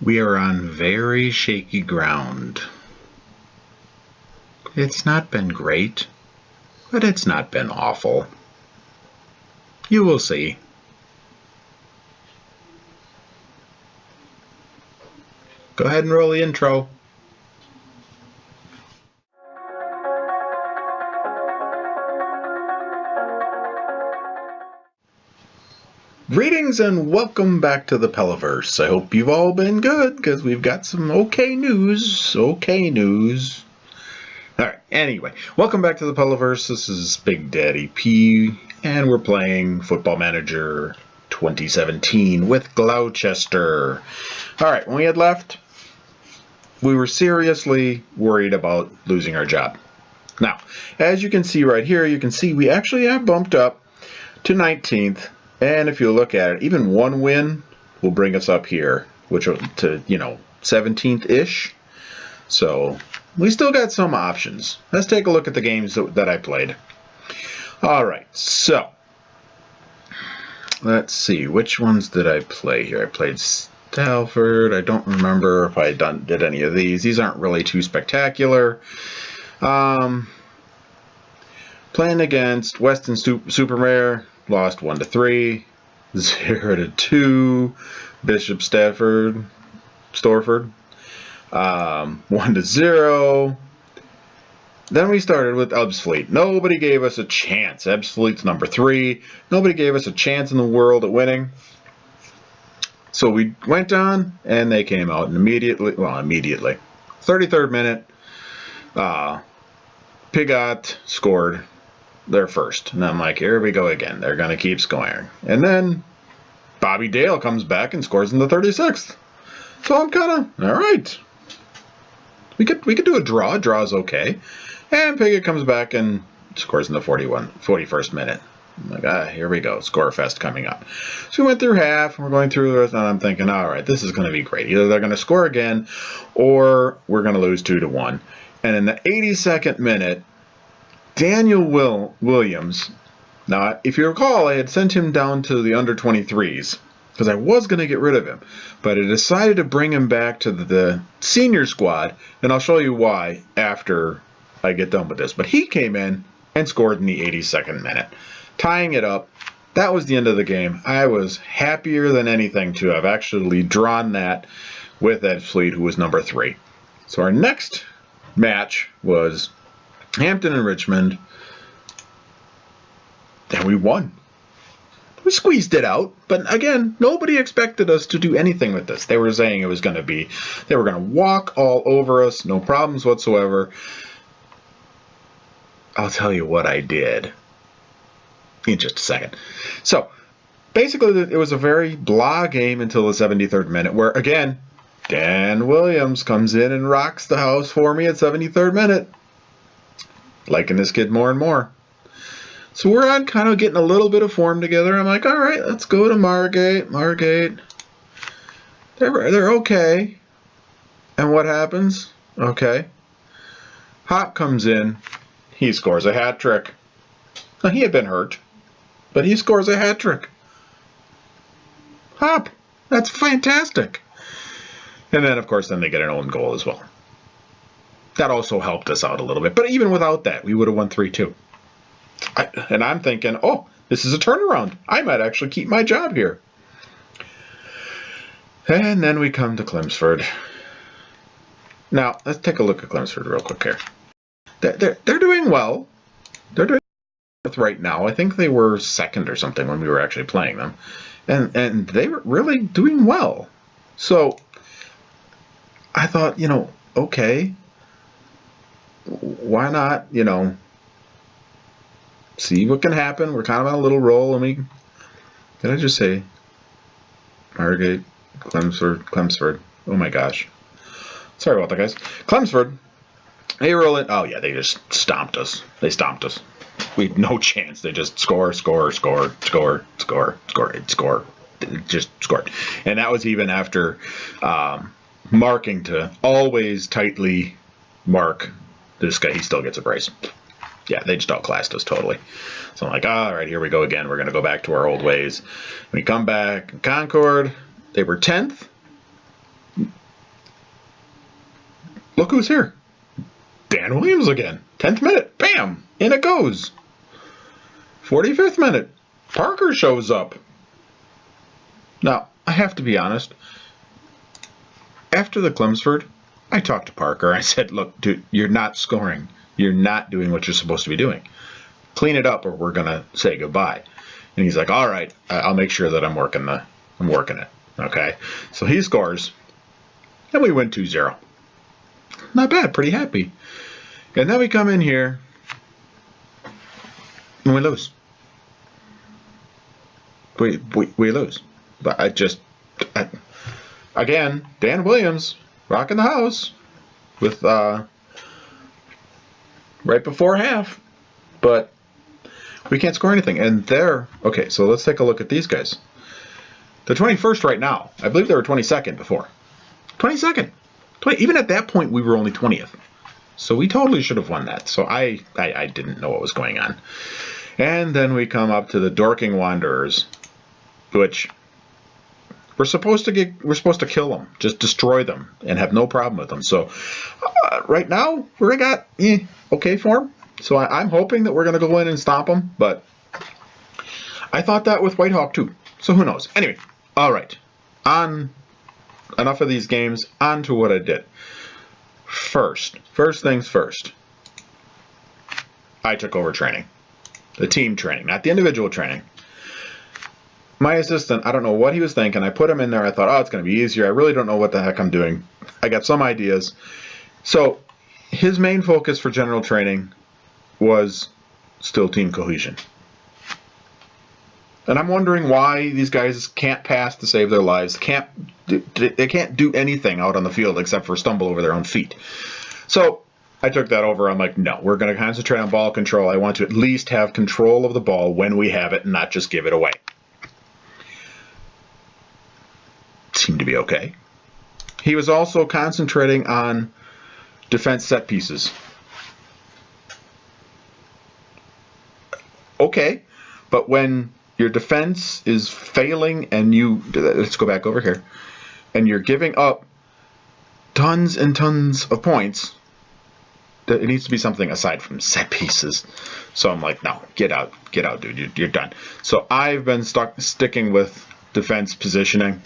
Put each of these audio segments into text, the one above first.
We are on very shaky ground. It's not been great, but it's not been awful. You will see. Go ahead and roll the intro. Greetings and welcome back to the Pellaverse. I hope you've all been good because we've got some okay news. Alright, anyway, welcome back to the Pellaverse. This is Big Daddy P, and we're playing Football Manager 2017 with Gloucester. Alright, when we had left, we were seriously worried about losing our job. Now, as you can see right here, you can see we actually have bumped up to 19th. And if you look at it, even one win will bring us up here, which to 17th-ish. So we still got some options. Let's take a look at the games that I played. All right, so let's see, which ones did I play here? I played Stalford. I don't remember if I did any of these. These aren't really too spectacular. Playing against Weston Supermare. Lost 1-3, 0-2. Bishop Storford, 1-0. Then we started with Ebbsfleet. Nobody gave us a chance. Ebbsfleet's number 3. Nobody gave us a chance in the world at winning. So we went on, and they came out and immediately. 33rd minute, Pigot scored their first. And I'm like, here we go again. They're going to keep scoring. And then Bobby Dale comes back and scores in the 36th. So I'm kind of, all right. We could do a draw. Draw's okay. And Pigot comes back and scores in the 41st minute. I'm like, here we go. Score fest coming up. So we went through half, and we're going through the rest, and I'm thinking, all right, this is going to be great. Either they're going to score again, or we're going to lose 2-1. And in the 82nd minute, Daniel Williams, now if you recall, I had sent him down to the under 23s because I was going to get rid of him, but I decided to bring him back to the senior squad, and I'll show you why after I get done with this. But he came in and scored in the 82nd minute, tying it up. That was the end of the game. I was happier than anything to have actually drawn that with Ebbsfleet, who was number 3. So our next match was Hampton and Richmond, and we won. We squeezed it out, but again, nobody expected us to do anything with this. They were saying it was going to be, they were going to walk all over us, no problems whatsoever. I'll tell you what I did in just a second. So, basically, it was a very blah game until the 73rd minute, where, again, Dan Williams comes in and rocks the house for me at 73rd minute. Liking this kid more and more. So we're on kind of getting a little bit of form together. I'm like, all right, let's go to Margate. They're okay. And what happens? Okay. Hop comes in. He scores a hat trick. Now, he had been hurt, but he scores a hat trick. Hop. That's fantastic. And then, of course, they get an own goal as well. That also helped us out a little bit. But even without that, we would have won 3-2. And I'm thinking, oh, this is a turnaround. I might actually keep my job here. And then we come to Chelmsford. Now, let's take a look at Chelmsford real quick here. They're doing well. They're doing well right now. I think they were second or something when we were actually playing them. And they were really doing well. So I thought, okay. Why not, see what can happen. We're kind of on a little roll. Did I just say Margate, Chelmsford? Oh my gosh. Sorry about that, guys. Chelmsford, they roll it. Oh yeah, they just stomped us. They stomped us. We had no chance. They just score. Just scored. And that was even after marking to always tightly mark this guy. He still gets a brace. Yeah, they just outclassed us totally. So I'm like, all right, here we go again. We're going to go back to our old ways. We come back. Concord, they were 10th. look who's here. Dan Williams again. 10th minute. Bam! In it goes. 45th minute. Parker shows up. Now, I have to be honest. After the Chelmsford, I talked to Parker. I said, look, dude, you're not scoring. You're not doing what you're supposed to be doing. Clean it up or we're going to say goodbye. And he's like, all right, I'll make sure that I'm working it. Okay. So he scores. And we win 2-0. Not bad. Pretty happy. And then we come in here and we lose. We lose. But again, Dan Williams rocking the house with right before half, but we can't score anything. And okay, so let's take a look at these guys. The 21st right now. I believe they were 22nd before. 22nd. Even at that point, we were only 20th. So we totally should have won that. So I didn't know what was going on. And then we come up to the Dorking Wanderers, which we're supposed to kill them, just destroy them, and have no problem with them. So right now we got okay form. So I'm hoping that we're going to go in and stop them. But I thought that with Whitehawk too. So who knows? Anyway, all right. Enough of these games. On to what I did. First things first. I took over training, the team training, not the individual training. My assistant, I don't know what he was thinking. I put him in there. I thought, oh, it's going to be easier. I really don't know what the heck I'm doing. I got some ideas. So his main focus for general training was still team cohesion. And I'm wondering why these guys can't pass to save their lives. They can't do anything out on the field except for stumble over their own feet. So I took that over. I'm like, no, we're going to concentrate on ball control. I want to at least have control of the ball when we have it and not just give it away. Seemed to be okay. He was also concentrating on defense set pieces. Okay, but when your defense is failing and let's go back over here, and you're giving up tons and tons of points, it needs to be something aside from set pieces. So I'm like, no, get out, dude, you're done. So I've been sticking with defense positioning.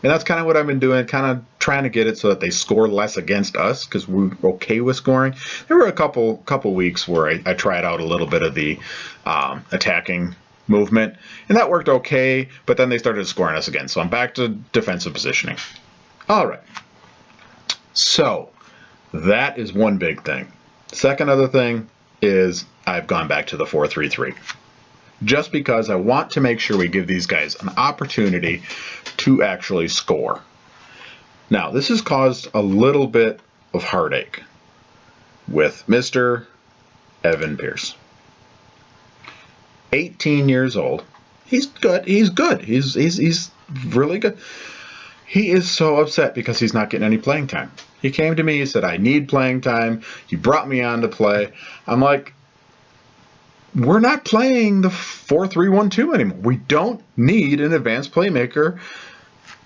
And that's kind of what I've been doing, kind of trying to get it so that they score less against us because we're okay with scoring. There were a couple weeks where I tried out a little bit of the attacking movement, and that worked okay, but then they started scoring us again. So I'm back to defensive positioning. All right. So that is one big thing. Second other thing is I've gone back to the 4-3-3. Just because I want to make sure we give these guys an opportunity to actually score. Now, this has caused a little bit of heartache with Mr. Evan Pierce. 18 years old. He's good. He's good. He's really good. He is so upset because he's not getting any playing time. He came to me, he said, I need playing time. He brought me on to play. I'm like, we're not playing the 4-3-1-2 anymore. We don't need an advanced playmaker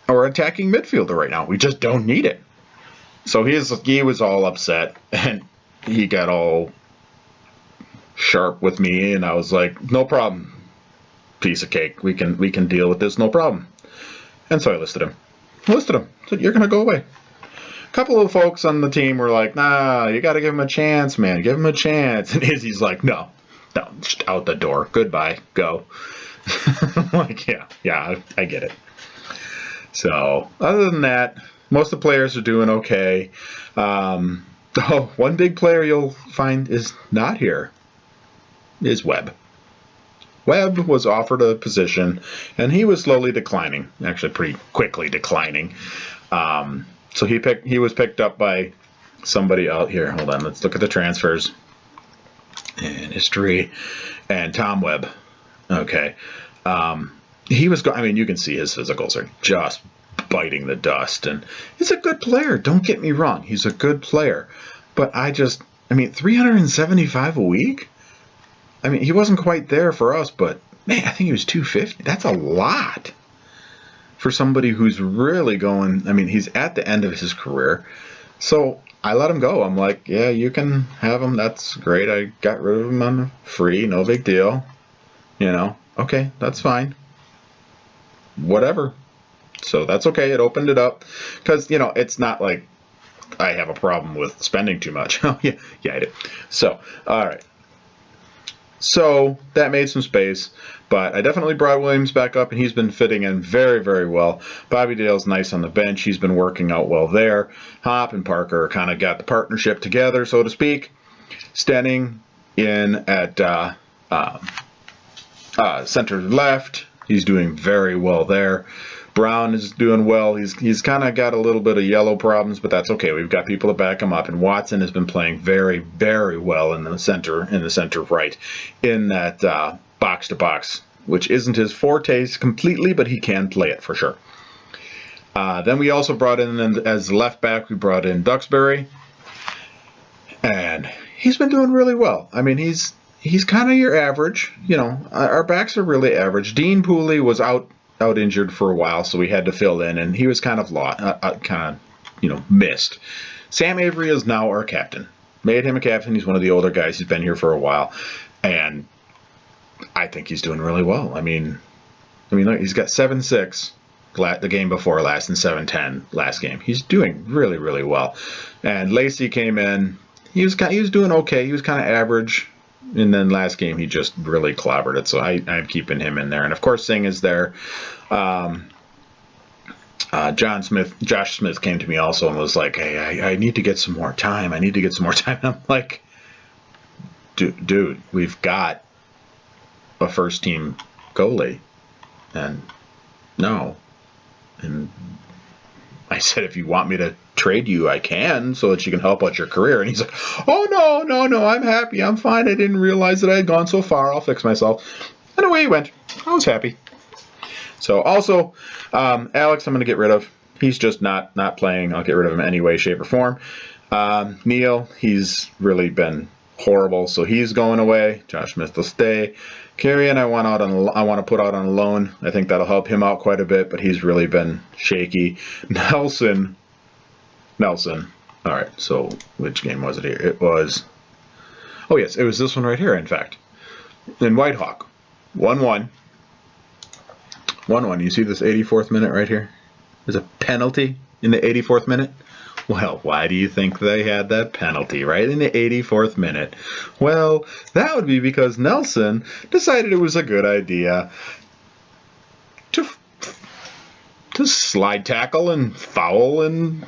or attacking midfielder right now. We just don't need it. So he was all upset, and he got all sharp with me, and I was like, no problem, piece of cake. We can deal with this, no problem. And so I listed him. Said, you're going to go away. A couple of folks on the team were like, nah, you got to give him a chance, man. Give him a chance. And Izzy's like, no, just out the door. Goodbye. Go. I'm like, yeah, I get it. So other than that, most of the players are doing okay. One big player you'll find is not here is Webb. Webb was offered a position, and he was slowly declining, actually pretty quickly declining. So he was picked up by somebody out here. Hold on, let's look at the transfers and history. And Tom Webb. Okay. He was, I mean, you can see his physicals are just biting the dust. And he's a good player. Don't get me wrong. He's a good player. But I mean, 375 a week? I mean, he wasn't quite there for us, but man, I think he was 250. That's a lot for somebody who's really going. I mean, he's at the end of his career. So I let him go. I'm like, yeah, you can have him. That's great. I got rid of him on free. No big deal. You know, okay, that's fine. Whatever. So that's okay. It opened it up. Because, you know, it's not like I have a problem with spending too much. Oh, yeah, I do. So, all right. So that made some space. But I definitely brought Williams back up, and he's been fitting in very, very well. Bobby Dale's nice on the bench. He's been working out well there. Hop and Parker kind of got the partnership together, so to speak. Stenning in at center left. He's doing very well there. Brown is doing well. He's kind of got a little bit of yellow problems, but that's okay. We've got people to back him up. And Watson has been playing very, very well in the center right, in that box to box, which isn't his forte completely, but he can play it for sure. Then we also brought in, as left back, we brought in Duxbury, and he's been doing really well. I mean, he's kind of your average. You know, our backs are really average. Dean Pooley was out injured for a while, so we had to fill in, and he was kind of missed. Sam Avery is now our captain. Made him a captain. He's one of the older guys. He's been here for a while, and I think he's doing really well. I mean, look, he's got 7-6 the game before last and 7-10 last game. He's doing really, really well. And Lacey came in. He was doing okay. He was kind of average. And then last game, he just really clobbered it. So I'm keeping him in there. And, of course, Singh is there. Josh Smith came to me also and was like, hey, I need to get some more time. And I'm like, dude, we've got a first-team goalie. And no. And I said, if you want me to trade you, I can, so that you can help out your career. And he's like, oh, no, I'm happy. I'm fine. I didn't realize that I had gone so far. I'll fix myself. And away he went. I was happy. So also, Alex, I'm going to get rid of. He's just not playing. I'll get rid of him any way, shape, or form. Neil, he's really been horrible, so he's going away. Josh Smith will stay. Carrion, I want to put out on loan. I think that'll help him out quite a bit, but he's really been shaky. Nelson. All right, so which game was it here? It was, oh yes, it was this one right here, in fact. In Whitehawk. 1-1. 1-1. You see this 84th minute right here? There's a penalty in the 84th minute. Well, why do you think they had that penalty right in the 84th minute? Well, that would be because Nelson decided it was a good idea to slide tackle and foul in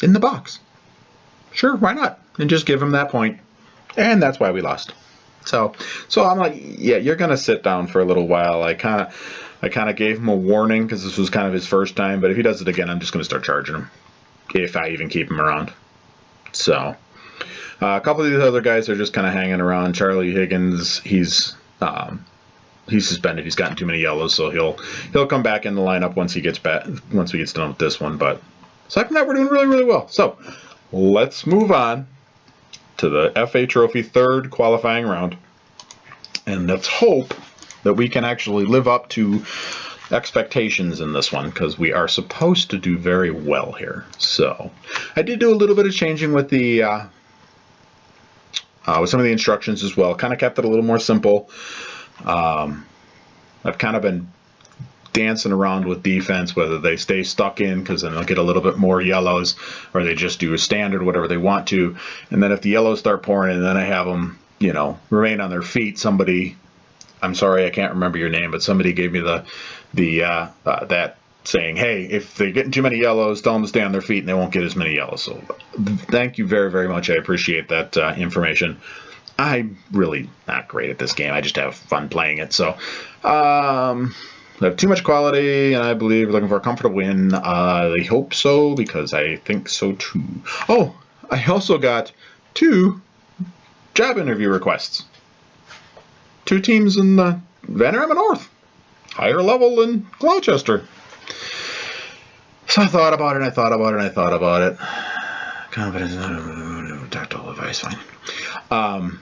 the box. Sure, why not? And just give him that point. And that's why we lost. So I'm like, yeah, you're going to sit down for a little while. I kind of gave him a warning because this was kind of his first time, but if he does it again, I'm just going to start charging him. If I even keep him around. So, a couple of these other guys are just kind of hanging around. Charlie Higgins, he's suspended. He's gotten too many yellows, so he'll come back in the lineup once we get done with this one. But aside from that, we're doing really, really well. So, let's move on to the FA Trophy third qualifying round, and let's hope that we can actually live up to expectations in this one, because we are supposed to do very well here. So I did do a little bit of changing with the with some of the instructions as well. Kind of kept it a little more simple. I've kind of been dancing around with defense, whether they stay stuck in because then they'll get a little bit more yellows, or they just do a standard, whatever they want to. And then if the yellows start pouring in, then I have them, remain on their feet. Somebody, I'm sorry, I can't remember your name, but somebody gave me that saying, hey, if they're getting too many yellows, tell them to stay on their feet and they won't get as many yellows. So thank you very, very much. I appreciate that information. I'm really not great at this game. I just have fun playing it. So I have too much quality, and I believe we're looking for a comfortable win. I hope so, because I think so too. Oh, I also got 2 job interview requests. 2 teams in the Vanarama North. Higher level in Gloucester. So I thought about it. Confidence, tactile advice, fine. I'm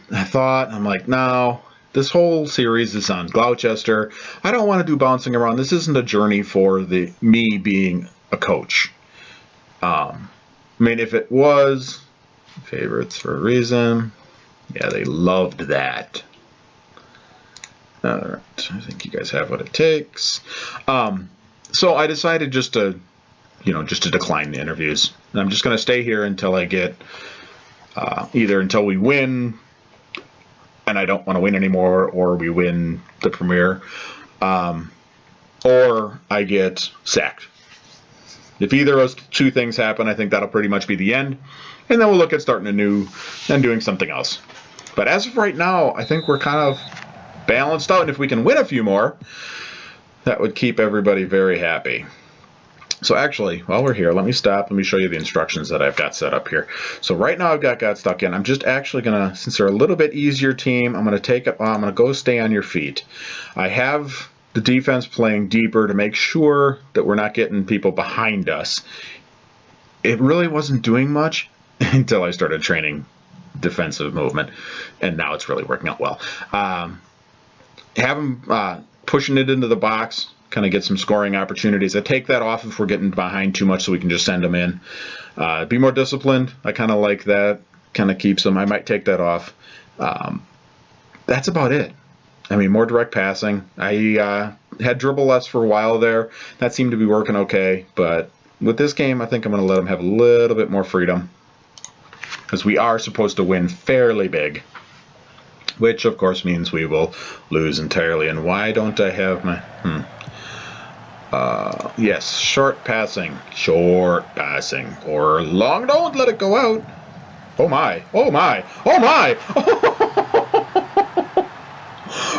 like, no, this whole series is on Gloucester. I don't want to do bouncing around. This isn't a journey for me being a coach. I mean, if it was favorites for a reason, yeah, they loved that. All right, I think you guys have what it takes. So I decided just to decline the interviews. And I'm just going to stay here until I get, either until we win, and I don't want to win anymore, or we win the premiere, or I get sacked. If either of those two things happen, I think that'll pretty much be the end. And then we'll look at starting anew and doing something else. But as of right now, I think we're kind of balanced out. And if we can win a few more, that would keep everybody very happy. So actually, while we're here, let me stop. Let me show you the instructions that I've got set up here. So right now I've got stuck in. I'm just actually going to, since they're a little bit easier team, I'm going to go stay on your feet. I have the defense playing deeper to make sure that we're not getting people behind us. It really wasn't doing much until I started training defensive movement, and now it's really working out well. Have them pushing it into the box, kind of get some scoring opportunities. I take that off if we're getting behind too much so we can just send them in. Be more disciplined. I kind of like that. Kind of keeps them. I might take that off. That's about it. I mean, more direct passing. I had dribble less for a while there. That seemed to be working okay. But with this game, I think I'm going to let them have a little bit more freedom, because we are supposed to win fairly big, which of course means we will lose entirely. And why don't I have my... yes, short passing, or long, don't let it go out. Oh my, oh my, oh my!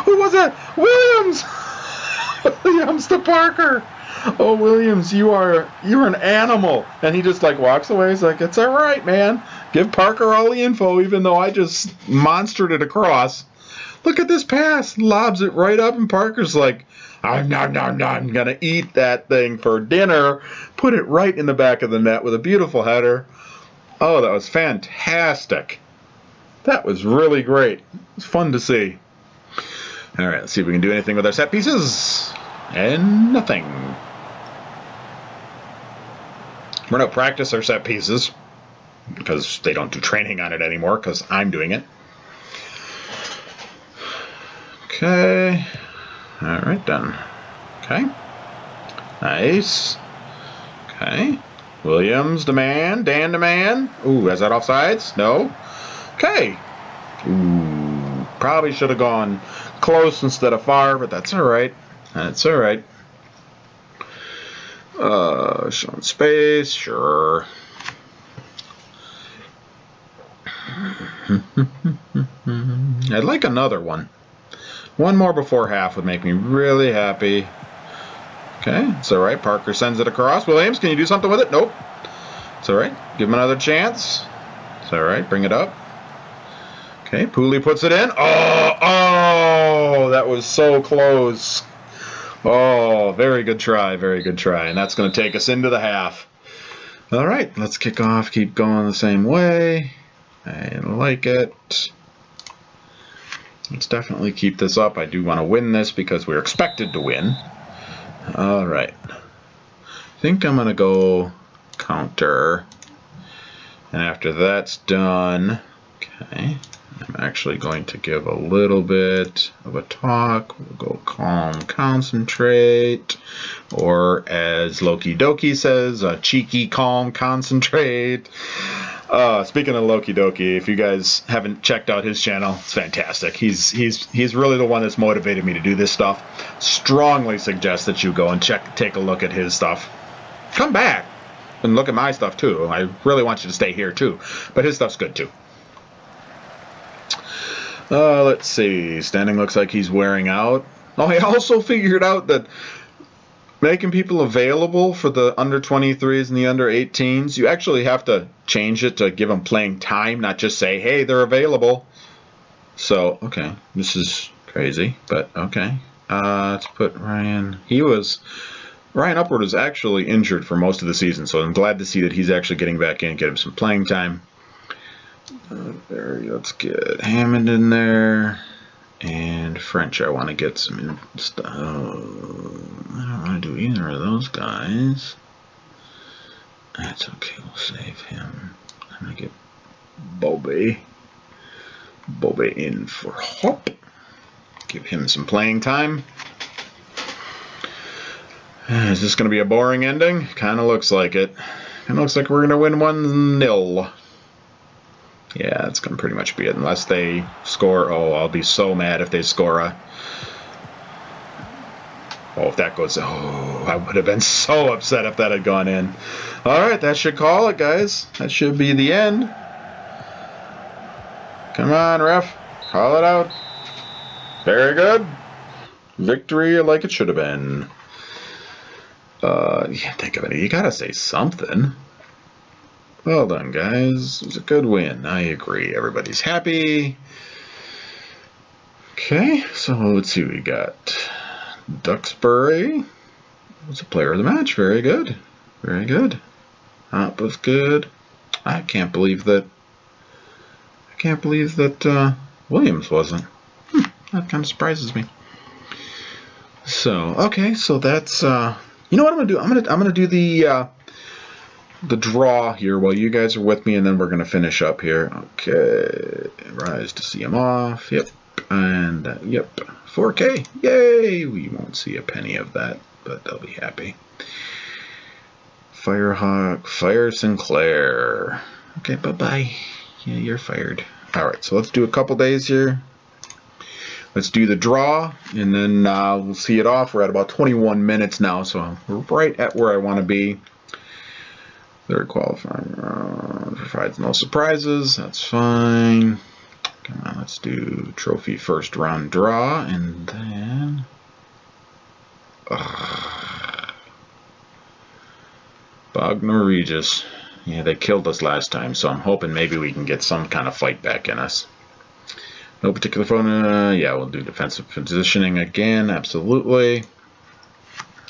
Who was that? Williams! Williams to Parker! Oh, Williams, you're an animal. And he just like walks away. He's like, it's all right, man. Give Parker all the info, even though I just monstered it across. Look at this pass. Lobs it right up, and Parker's like, I'm gonna eat that thing for dinner. Put it right in the back of the net with a beautiful header. Oh, that was fantastic. That was really great. It was fun to see. All right, let's see if we can do anything with our set pieces. And nothing. We're going to practice our set pieces, because they don't do training on it anymore, because I'm doing it. Okay. All right, done. Okay. Nice. Okay. Williams, the man. Dan, the man. Ooh, is that offsides? No. Okay. Ooh, probably should have gone close instead of far, but that's all right. That's all right. Showing space, sure. I'd like another one. One more before half would make me really happy. Okay, it's all right. Parker sends it across. Williams, can you do something with it? Nope. It's all right. Give him another chance. It's all right. Bring it up. Okay, Pooley puts it in. Oh, that was so close. Oh, very good try, very good try. And that's going to take us into the half. All right, let's kick off, keep going the same way. I like it. Let's definitely keep this up. I do want to win this because we're expected to win. All right. I think I'm going to go counter. And after that's done, okay, I'm actually going to give a little bit of a talk. We'll go calm, concentrate, or as Loki Doki says, a cheeky, calm, concentrate. Speaking of Loki Doki, if you guys haven't checked out his channel, it's fantastic. He's really the one that's motivated me to do this stuff. Strongly suggest that you go and take a look at his stuff. Come back and look at my stuff too. I really want you to stay here too, but his stuff's good too. Let's see. Standing looks like he's wearing out. Oh, I also figured out that making people available for the under 23s and the under 18s, you actually have to change it to give them playing time, not just say, hey, they're available. So, okay, this is crazy, but okay. Let's put Ryan. Ryan Upward was actually injured for most of the season, so I'm glad to see that he's actually getting back in and get him some playing time. Let's get Hammond in there. And French, I want to get some stuff. I don't want to do either of those guys. That's okay, we'll save him. I'm going to get Bobby in for Hop. Give him some playing time. Is this going to be a boring ending? Kind of looks like it. Kind of looks like we're going to win 1-0. Yeah, that's going to pretty much be it. Unless they score. Oh, I'll be so mad if they score a... Oh, if that goes... Oh, I would have been so upset if that had gone in. Alright, that should call it, guys. That should be the end. Come on, ref. Call it out. Very good. Victory like it should have been. You can't think of it. You gotta say something. Well done, guys. It was a good win. I agree. Everybody's happy. Okay, so let's see what we got. Duxbury was a player of the match. Very good. Very good. Hop was good. I can't believe that Williams wasn't. That kind of surprises me. So, okay, so that's you know what I'm gonna do? I'm gonna do the draw here while you guys are with me, and then we're gonna finish up here. Okay, rise to see him off. Yep, and yep, 4K. Yay! We won't see a penny of that, but they'll be happy. Firehawk, Fire Sinclair. Okay, bye-bye. Yeah, you're fired. Alright, so let's do a couple days here. Let's do the draw, and then we'll see it off. We're at about 21 minutes now, so we're right at where I want to be. Third qualifier provides no surprises. That's fine. Come on, let's do trophy first round draw, and then... Bognor Regis. Yeah, they killed us last time, so I'm hoping maybe we can get some kind of fight back in us. No particular phone. Yeah, we'll do defensive positioning again, absolutely.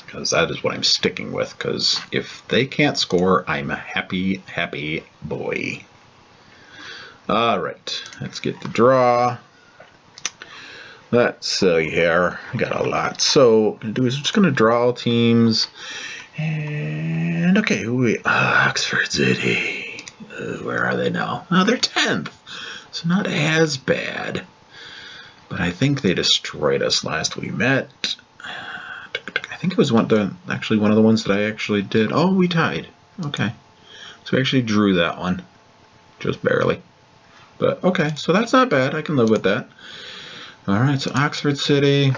Because that is what I'm sticking with, because if they can't score, I'm a happy, happy boy. Alright, let's get the draw. Let's see here. I got a lot. So, what I'm going to do is I'm just going to draw all teams. And, okay, Oxford City. Where are they now? Oh, they're 10th. So not as bad. But I think they destroyed us last we met. I think it was actually one of the ones that I actually did. Oh, we tied. Okay. So we actually drew that one. Just barely. But, okay. So that's not bad. I can live with that. Alright, so Oxford City.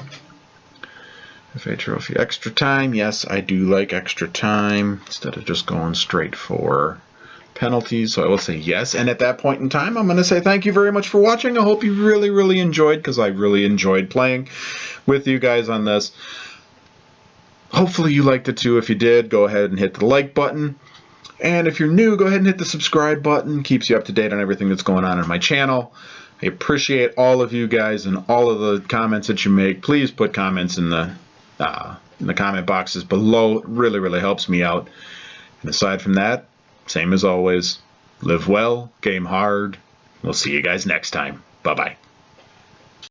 FA Trophy. Extra time. Yes, I do like extra time. Instead of just going straight for penalties, so I will say yes. And at that point in time, I'm going to say thank you very much for watching. I hope you really, really enjoyed, because I really enjoyed playing with you guys on this. Hopefully you liked it too. If you did, go ahead and hit the like button. And if you're new, go ahead and hit the subscribe button. Keeps you up to date on everything that's going on my channel. I appreciate all of you guys and all of the comments that you make. Please put comments in the comment boxes below. It really, really helps me out. And aside from that, same as always, live well, game hard. We'll see you guys next time. Bye-bye.